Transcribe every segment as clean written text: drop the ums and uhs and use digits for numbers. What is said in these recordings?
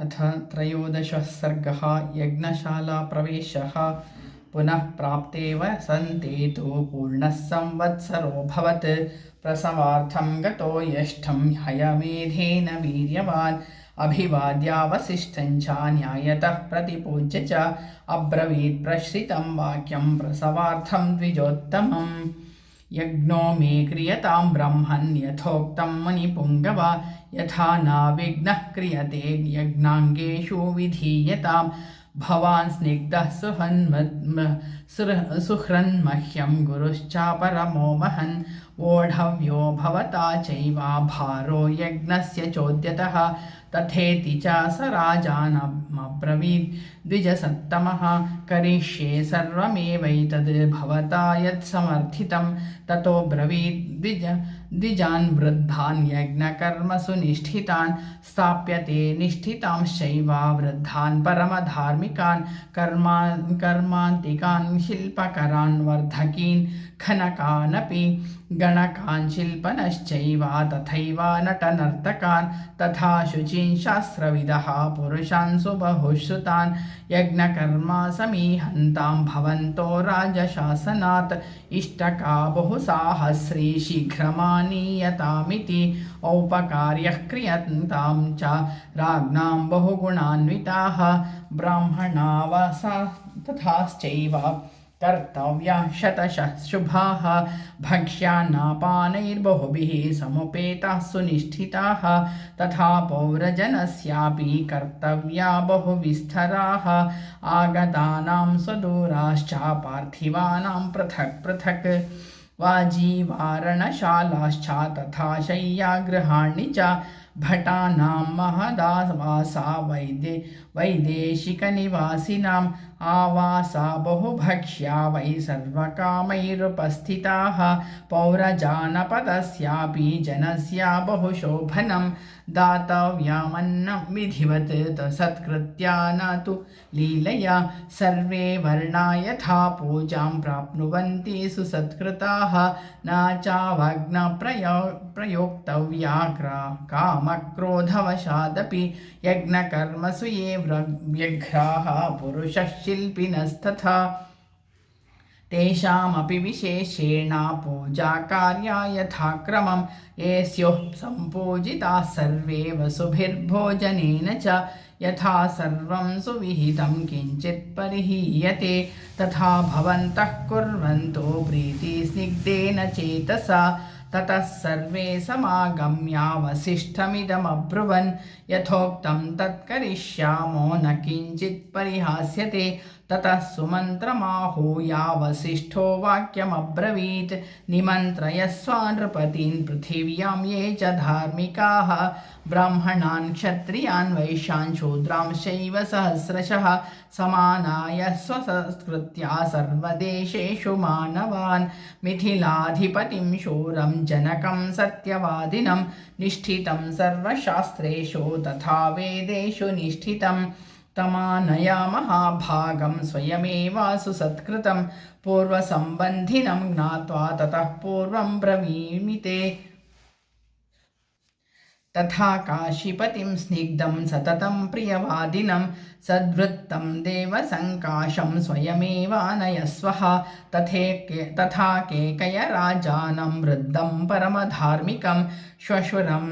अथ त्रयोदशः सर्गः। यज्ञशालाप्रवेशः। पुनः प्राप्तेव सन्ते तु पूर्णः संवत्सरोऽभवत्। प्रसवार्थं गतो यष्ठं हयमेधेन वीर्यवान्। अभिवाद्यावसिष्ठं च न्यायतः प्रतिपूज्य च अब्रवीत् प्रश्रितं वाक्यं प्रसवार्थं द्विजोत्तमम्। यज्ञो मे क्रियतां ब्रह्मन् यथोक्तं मुनिपुङ्गव। यथा नाविघ्नः क्रियते यज्ञाङ्गेषु विधीयताम्। भवान् स्निग्धः सुहृन्मह्यं गुरुश्चापरमो महन्। वोढव्यो भवता चैव भारो यज्ञस्य चोद्यतः। तथेति च स राजानमब्रवीत् द्विजसत्तमः। करिष्ये सर्वमेवैतद् भवता यत्समर्थितं। ततो ब्रवीत् द्विजान् वृद्धान् यज्ञकर्मसु निष्ठितान्। स्थाप्यते निष्ठितांश्चैव वृद्धान् परमधार्मिकान्। कर्मान्तिकान् शिल्पकरान् वर्धकीन् खनकानपि गणकान् शिल्पनश्चैव तथैव नटनर्तकान्। तथा शुचीन् शास्त्रविदः पुरुषान् सुबहुश्रुतान्। यज्ञकर्मा समीहन्तां भवन्तो राजशासनात्। इष्टका बहुसाहस्री शीघ्रमानीयतामिति। औपकार्यः क्रियन्तां च राज्ञां बहुगुणान्विताः। ब्राह्मणावसा तथाश्चैव कर्तव्या शतशः शुभाः। भक्ष्यान्नापानैर्बहुभिः समुपेताः सुनिष्ठिताः। तथा पौरजनस्यापि कर्तव्या बहुविस्तराः। आगतानां सुदूराश्च पार्थिवानां पृथक् पृथक्। वाजीवारणशालाश्च तथा शय्यागृहाणि च। भटानां महदावासा वैदेशिकनिवासिनाम् आवासा बहुभक्ष्या वै सर्वकामैरुपस्थिताः। पौरजानपदस्यापि जनस्य बहुशोभनं। दातव्यमन्नं विधिवत् सत्कृत्या न तु लीलया। सर्वे वर्णा यथा पूजां प्राप्नुवन्ति सुसत्कृताः। न चावग्नप्रयोक्तव्या कामक्रोधवशादपि। यज्ञकर्मसु ये व्यघ्राः पुरुषः शिल्पिनस्तथा। तेषामपि विशेषेण पूजाकार्या यथाक्रमं। ये स्युः सम्पूजिताः सर्वे वसुभिर्भोजनेन च। यथा सर्वं सुविहितं किञ्चित् परिहीयते। तथा भवन्तः कुर्वन्तु प्रीतिस्निग्धेन चेतसा। ततः सर्वे समागम्यावसिष्ठमिदमब्रुवन्। यथोक्तं तत्करिष्यामो न किञ्चित् परिहास्यते। ततः सुमन्त्रमाहूयावसिष्ठो वाक्यमब्रवीत्। निमन्त्रयस्व नृपतीन् पृथिव्यां ये च धार्मिकाः। ब्राह्मणान् क्षत्रियान् वैश्यान् शूद्रांश्चैव सहस्रशः। समानाय स्वसत्कृत्या सर्वदेशेषु मानवान्। मिथिलाधिपतिं शूरं जनकं सत्यवादिनं। निष्ठितं सर्वशास्त्रेषु तथा वेदेषु निष्ठितं। तमानयामहाभागं स्वयमेवासु सत्कृतं। पूर्वसम्बन्धिनं ज्ञात्वा ततः पूर्वं ब्रवीमि ते। तथा काशीपतिं स्निग्धं सततं प्रियवादिनं। सद्वृत्तं देवसङ्काशं स्वयमेवानयस्वः। तथा केकयराजानं वृद्धं परमधार्मिकं। श्वशुरं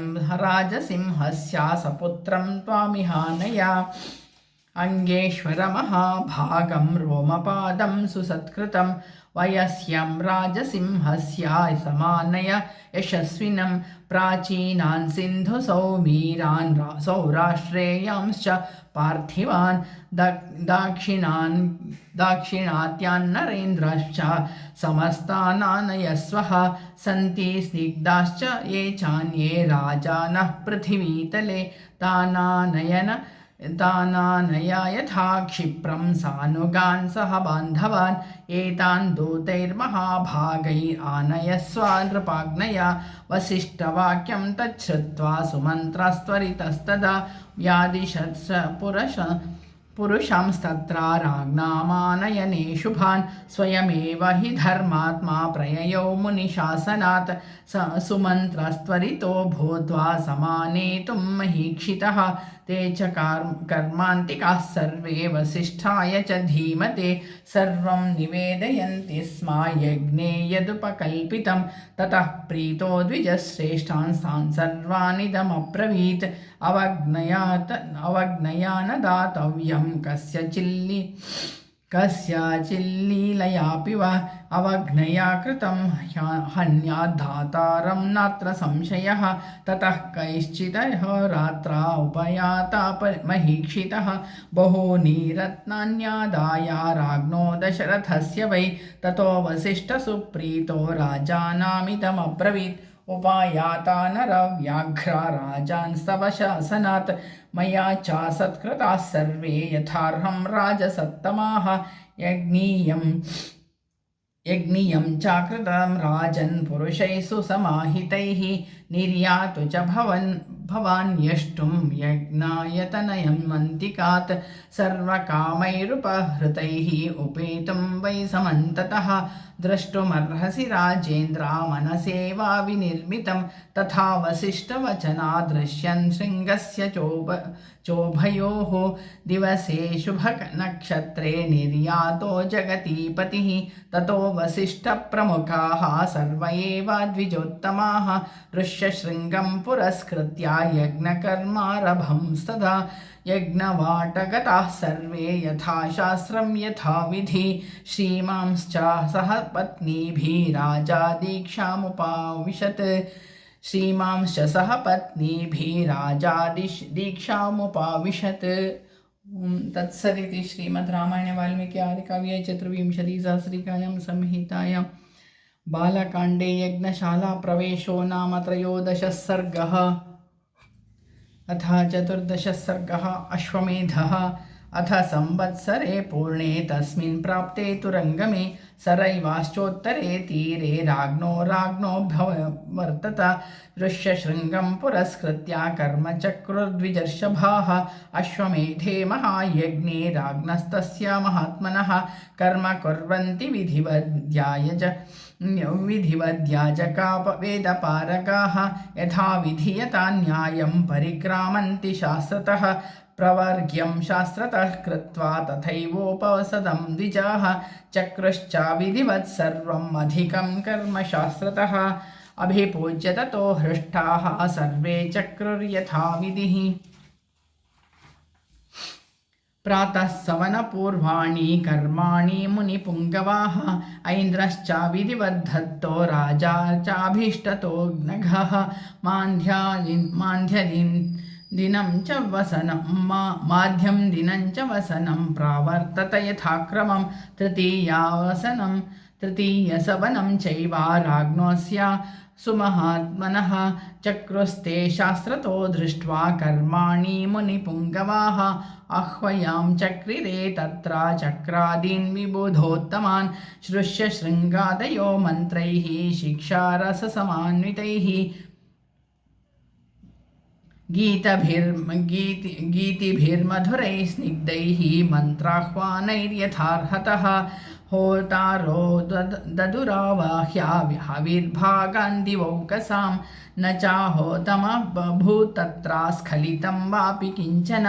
राजसिंहस्य सपुत्रं त्वामिहानया। अङ्गेश्वरमहाभागं रोमपादं सुसत्कृतं। वयस्यं राजसिंहस्य समानय यशस्विनं। प्राचीनान् सिन्धुसौमीरान् सौराष्ट्रेयांश्च पार्थिवान्। दाक्षिणात्यान् नरेन्द्रश्च समस्तानानयस्वः। सन्ति स्निग्धाश्च ये चान्ये राजानः पृथिवीतले। तानानय यथा क्षिप्रं सानुगान् सह बान्धवान्। एतान् दूतैर्महाभागैरानयस्व नृपाज्ञया। वसिष्ठवाक्यं तच्छ्रुत्वा सुमन्त्रस्त्वरितस्तदा। व्यादिशत्स पुरुषंस्तत्र राज्ञामानयने शुभान् स्वयमेव हि धर्मात्मा प्रययौ मुनिशासनात् सुमन्त्रस्त्वरितो भूत्वा समानेतुं महीक्षितः ते च कर्मान्तिकाः सर्वे वसिष्ठाय च धीमते सर्वं निवेदयन्ति स्म यज्ञे यदुपकल्पितं ततः प्रीतो द्विजश्रेष्ठान् तान् सर्वानिदमब्रवीत् अवज्ञया न दातव्यं कस्याचिल्लीलयापि वा अवज्ञया कृतं हन्याद्धातारं नात्र संशयः ततः कैश्चिदः रात्रा उपयाता महीक्षितः बहूनि रत्नान्यादाय राज्ञो दशरथस्य वै ततो वसिष्ठसुप्रीतो राजानामिदमब्रवीत् उपायाता नरव्याघ्रा राजांस्तव शासनात् मया चासत्कृताः सर्वे यथार्हं राजसत्तमाः यज्ञीयं चाकृतं राजन् पुरुषैः सुसमाहितैः निर्यातु च भवान् यष्टुं यज्ञायतनयं मन्तिकात् सर्वकामैरुपहृतैः उपेतुं वै समन्ततः द्रष्टुमर्हसि राजेन्द्र मनसेवा विनिर्मितं तथा वसिष्ठवचना दृश्यन् शृङ्गस्य चोभयोः दिवसे शुभनक्षत्रे निर्यातो जगतीपतिः ततो वसिष्ठप्रमुखाः सर्व एव द्विजोत्तमाः ऋष्यशृङ्गं पुरस्कृत्य यज्ञकर्मारभंस्तदा यज्ञवाटगताः सर्वे यथाशास्त्रं यथाविधि श्रीमांश्च सह पत्नीभिः राजा दीक्षामुपाविशत् तत्सदिति श्रीमद् रामायणे वाल्मीकि आदिकाव्ये चतुर्विंशतिसहस्रिकायां संहितायां बालकाण्डे यज्ञशाला प्रवेशो नाम त्रयोदशः सर्गः अथ चतुर्दशः सर्गः अश्वमेधः अथ संवत्सरे पूर्णे तस्मिन् प्राप्ते तुरङ्गमे सरैवाश्चोत्तरे तीरे राज्ञो वर्तत ऋष्यशृङ्गं पुरस्कृत्य कर्मचक्रुर्द्विजर्षभाः अश्वमेधे महायज्ञे राज्ञस्तस्य महात्मनः कर्म कुर्वन्ति विधिवद्याजकावेदपारगाः यथा विधीयता न्यायं परिक्रामन्ति शास्त्रतः प्रवर्ग्यं शास्त्रतः कृत्वा तथैवोपवसदं द्विजाः चक्रुश्च विधिवत् सर्वम् अधिकं कर्म शास्त्रतः अभिपूज्य ततो हृष्टाः सर्वे चक्रुर्यथाविधिः प्रातः सवनपूर्वाणि कर्माणि मुनिपुङ्गवाः ऐन्द्रश्च विधिवद्धत्तो राजा चाभीष्टतो नघः माध्यं दिनं च वसनं प्रावर्तत यथाक्रमं तृतीयसवनं चैव राज्ञोऽस्य सुमहात्मनः चक्रुस्ते शास्त्रतो दृष्ट्वा कर्माणि मुनिपुङ्गवाः आह्वयां चक्रिरे तत्र चक्रादीन् विबुधोत्तमान् श्रुष्यशृङ्गादयो मन्त्रैः शिक्षारससमान्वितैः गीतिभिर्मधुरैः स्निग्धैः मन्त्राह्वानैर्यथार्हतः होतारो ददुरावाह्याविर्भागान् दिवौकसां न चाहोतमबभूत्तत्र स्खलितं वापि किञ्चन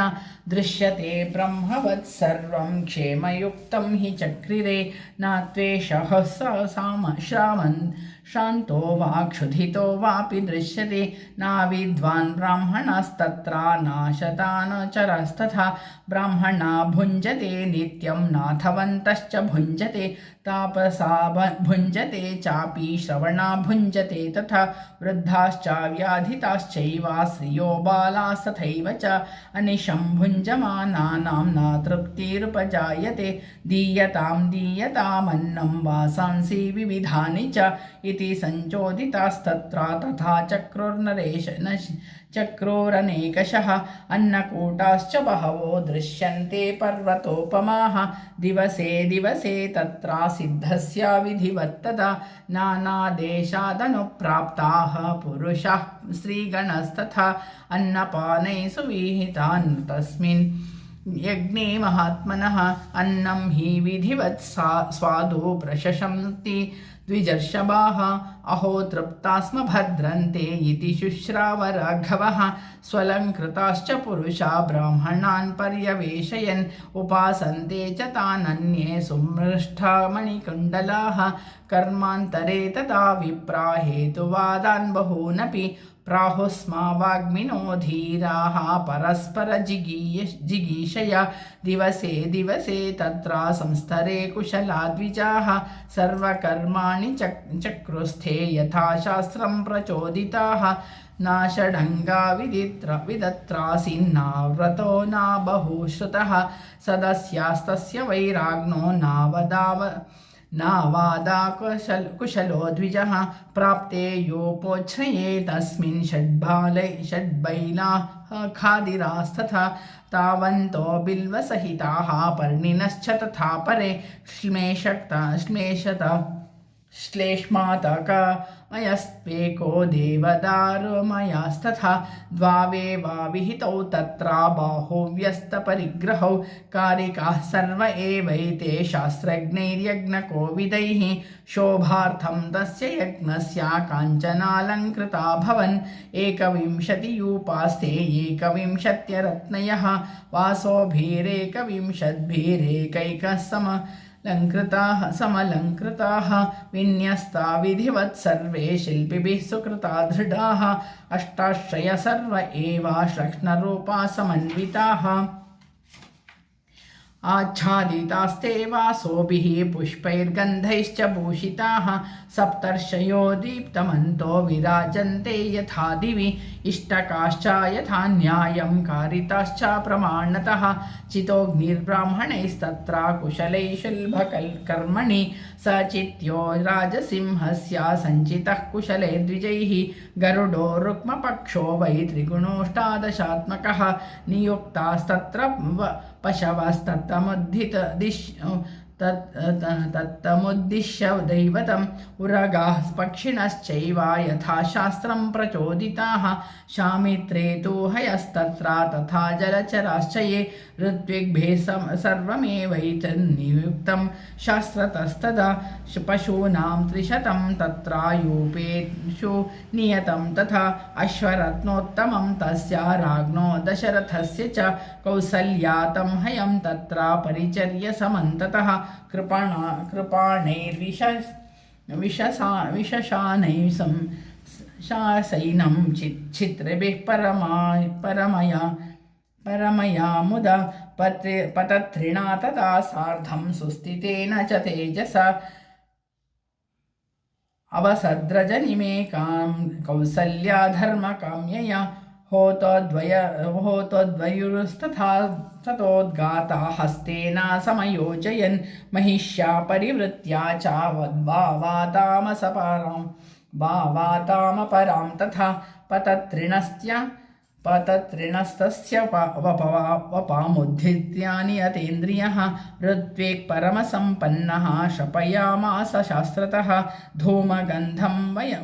दृश्यते ब्रह्मवत् सर्वं क्षेमयुक्तं हि चक्रिरे नात्वेषः श्रावन् शान्तो वा क्षुधितो वापि दृश्यते नाविद्वान् ब्राह्मणस्तत्र नाशतानचरस्तथा ब्राह्मणा भुञ्जते नित्यं नाथवन्तश्च भुञ्जते तापसा भुञ्जते चापि श्रवणा भुञ्जते तथा वृद्धाश्च व्याधिताश्चैव स्त्रियो बालास्तथैव च अनिशं भुञ्जमानानां न तृप्तिरुपजायते दीयतामन्नं वासांसि विविधानि च इति संचोदितास्तत्र तथा चक्रुरनेकशः अन्नकूटाश्च बहवो दृश्यन्ते पर्वतोपमाः दिवसे तत्र सिद्धस्य विधिवत्तदा नानादेशादनुप्राप्ताः पुरुषाः श्रीगणस्तथा अन्नपानैः सुविहितान् तस्मिन् यज्ञे महात्मनः अन्नं हि विधिवत् स्वादो प्रशशन्ति द्विजर्षभाः अहो तृप्ता स्म भद्रन्ते इति शुश्राव राघवः स्वलङ्कृताश्च पुरुषा ब्राह्मणान् पर्यवेशयन् उपासन्ते च तानन्ये सुमृष्टा मणिकुण्डलाः कर्मान्तरे तदा विप्रा हेतुवादान् बहूनपि प्राहुस्मा वाग्मिनो धीराः परस्परजिगीषया दिवसे दिवसे तत्र संस्तरे कुशला द्विजाः सर्वकर्माणि चक्रुस्थे यथा शास्त्रं प्रचोदिताः न षडङ्गा विदत्रासीन्ना व्रतो न बहुश्रुतः सदस्यास्तस्य वैराग्नो नावादा कुशलो द्विजः प्राप्ते योपोच्छ्रये तस्मिन् षड्बैलाः खादिरास्तथा तावन्तो बिल्वसहिताः पर्णिनश्च तथा परे श्लेष्मातकमयस्त्वेको देवदारुमयास्तथा द्वावेवा विहितौ तत्र बाहुव्यस्तपरिग्रहौ कारिकाः सर्व एवैते शास्त्रज्ञैर्यज्ञकोविदैः शोभार्थं तस्य यज्ञस्य काञ्चनालङ्कृताभवन् 21 एकविंशत्यरत्नयः वासोभिरेकविंशद्भिरेकैकः समलङ्कृताः विन्यस्ता विधिवत् सर्वे शिल्पिभिः सुकृता दृढाः अष्टाश्रय सर्व एव श्लक्ष्णरूपा समन्विताः आच्छादितास्ते वासोभिः पुष्पैर्गन्धैश्च भूषिताः सप्तर्षयो दीप्तमन्तो विराजन्ते यथा दिवि इष्टकाश्च यथा न्यायं कारिताश्च प्रमाणतः चितोऽग्निर्ब्राह्मणैस्तत्र कुशलैः शुल्भकर्मणि स चित्यो राजसिंहस्य सञ्चितः कुशलैर्द्विजैः गरुडो रुक्मपक्षो वै त्रिगुणोऽष्टादशात्मकः नियुक्तास्तत्र तत्तमुद्दिश्य दैवतम् उरगाः पक्षिणश्चैव यथा शास्त्रं प्रचोदिताः शामित्रे तु हयस्तत्र तथा जलचराश्च ये ऋत्विग्भे सर्वमेवैतन्नियुक्तं शास्त्रतस्तदा पशूनां 300 तत्र यूपेषु नियतं तथा अश्वरत्नोत्तमं तस्य राज्ञो दशरथस्य च कौसल्यातं हयं तत्र परिचर्य समन्ततः कृपाणैर्विशशानैः शासैनं चित्रेभिः परमया मुदा पतत्रिणा तदा सार्धं सुस्थितेन च तेजसा अवसद्रजनिमेकां कौसल्या धर्मकाम्यया होतोद्वयुस्तथा ततोद्गाता हस्तेन समयोजयन् महिष्या परिवृत्या च वावातामपरां तथा पतत्रिणस्तस्य वपामुद्धित्यानि अतीन्द्रियः ऋत्विक् परमसम्पन्नः शपयामास शास्त्रतः धूमगन्धं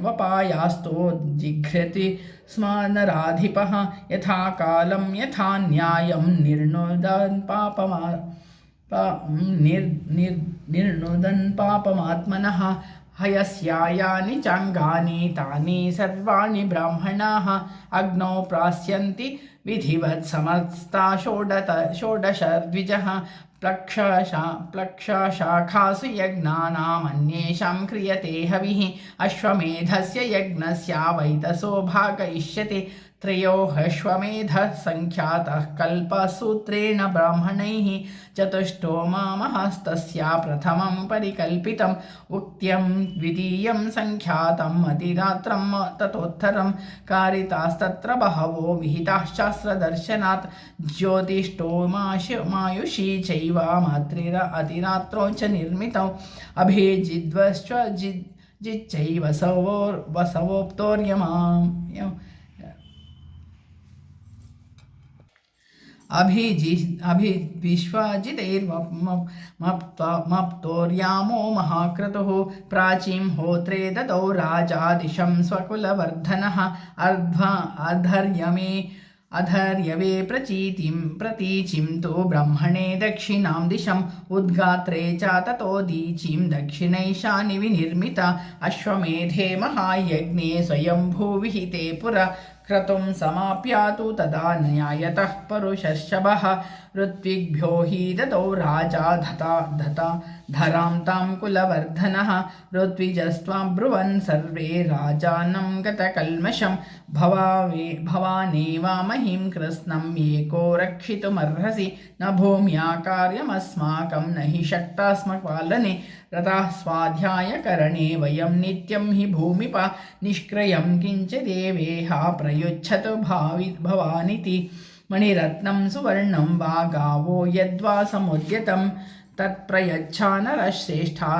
वपायास्तो जिघ्रति स्म नराधिपः यथा कालं यथा न्यायं निर्नुदन् पापमात्मनः हयस्यायानि चाङ्गानि तानि सर्वाणि ब्राह्मणाः अग्नौ प्रास्यन्ति विधिवत् समस्ता षोडश द्विजः प्लक्षशाखासु यज्ञानाम् अन्येषां क्रियते हविः अश्वमेधस्य यज्ञस्य वैतसो भागयिष्यते त्रयोऽश्वमेधः सङ्ख्यातः कल्पसूत्रेण ब्राह्मणैः चतुष्टोमामहस्तस्य प्रथमं परिकल्पितम् उक्त्यं द्वितीयं सङ्ख्यातम् अतिरात्रं ततोत्तरं कारितास्तत्र बहवो विहिताः शास्त्रदर्शनात् ज्योतिष्टोमायुषी चैव मात्रिर अतिरात्रौ च निर्मितौ अभिजिद्वश्चैव वसवोक्तोर्यमाम् अभिविश्वाजितैर्मप्तोर्यामो महाक्रतुः प्राचीं होत्रे ददौ राजादिशं स्वकुलवर्धनः अर्धर्यमे अधर्यवे प्रतीचिं तु ब्रह्मणे दक्षिणां दिशम् उद्गात्रे च ततो दीचिं दक्षिणैशानि विनिर्मिता अश्वमेधे महायज्ञे स्वयंभूविहिते पुरा क्रतुं समाप्यातु तदा न्यायतः परुषशबः ऋत्विग्भ्यो हि ददौ राजा धरां तां कुलवर्धनः ऋत्विजस्त्वां ब्रुवन् सर्वे राजानं गतकल्मषं भवानेवामहिं कृत्स्नम् एको रक्षितुमर्हसि न भूम्या कार्यमस्माकं न हि शक्ता स्म पालने रताः स्वाध्यायकरणे वयं नित्यं हि भूमिप निष्क्रियं किञ्चिदेवेह प्रयुच्छतु भवानिति मणिरत्नं सुवर्णं वा गावो यद्वा समुद्यतं तत्प्रयच्छा नरश्रेष्ठा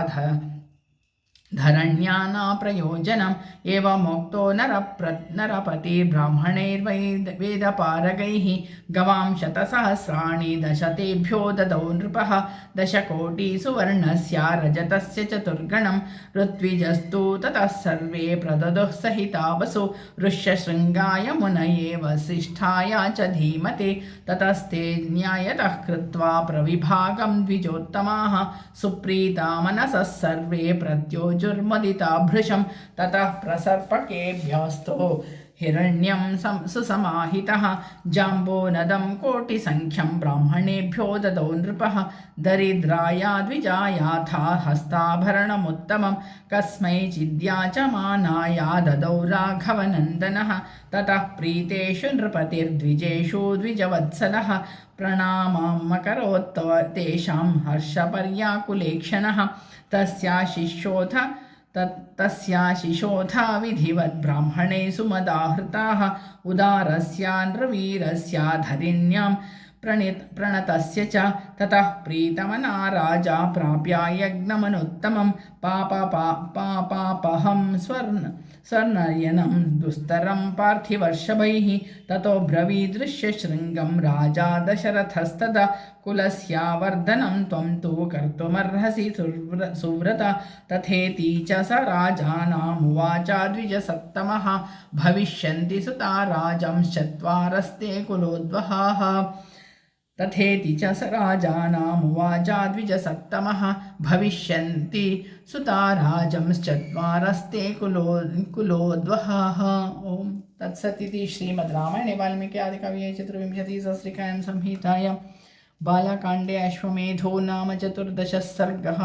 धरण्याना प्रयोजनम् एवमुक्तो नरपति ब्राह्मणैर्वेदपारगैः गवां शतसहस्राणि दशतेभ्यो ददौ नृपः 10,00,00,000 सुवर्णस्य रजतस्य चतुर्गणं ऋत्विजस्तु ततः सर्वे प्रददुः सहिता वसु ऋष्यशृङ्गाय मुनये वसिष्ठाय च धीमते ततस्ते न्यायतः कृत्वा प्रविभागं द्विजोत्तमाः सुप्रीता मनसः सर्वे प्रत्योजुर्मदिता भृशं ततः प्रसर्पकेभ्यस्तु हिरण्यं सुसमाहितः जाम्बोनदं कोटिसंख्यं ब्राह्मणेभ्यो ददौ नृपः दरिद्राया द्विजायाथा हस्ताभरणमुत्तमं कस्मैचिद्याचमानाया ददौ राघवनन्दनः ततः प्रीतेषु नृपतिर्द्विजेषु द्विजवत्सलः प्रणाममकरोत् तेषां हर्षपर्याकुलेक्षणः तस्या शिशोथा विधिवत् ब्राह्मणे सुमदाहृताः उदारस्या नृवीरस्या धरिण्यां प्रणतस्य च ततः प्रीतमना राजा प्राप्या यज्ञमनुत्तमं पापापहं स्वर्णयनं दुस्तरं पार्थिवर्षभैः ततो ब्रवीदृश्यशृङ्गं राजा दशरथस्तदा कुलस्यावर्धनं त्वं तु कर्तुमर्हसि सुव्रत तथेति च स राजानामुवाच द्विजसत्तमः भविष्यन्ति सुता राजंश्चत्वारस्ते कुलोद्वहाः तथेति च स राजानामुवाच द्विजसत्तमः भविष्यन्ति सुता राजंश्चत्वारस्ते कुलोद्वहाः। ओम तत्सत् इति श्रीमद् रामायणे वाल्मीकि आदिकाव्ये चतुर्विंशतिसहस्रिकायां संहितायां बालकाण्डे अश्वमेधो नाम 14 सर्गः।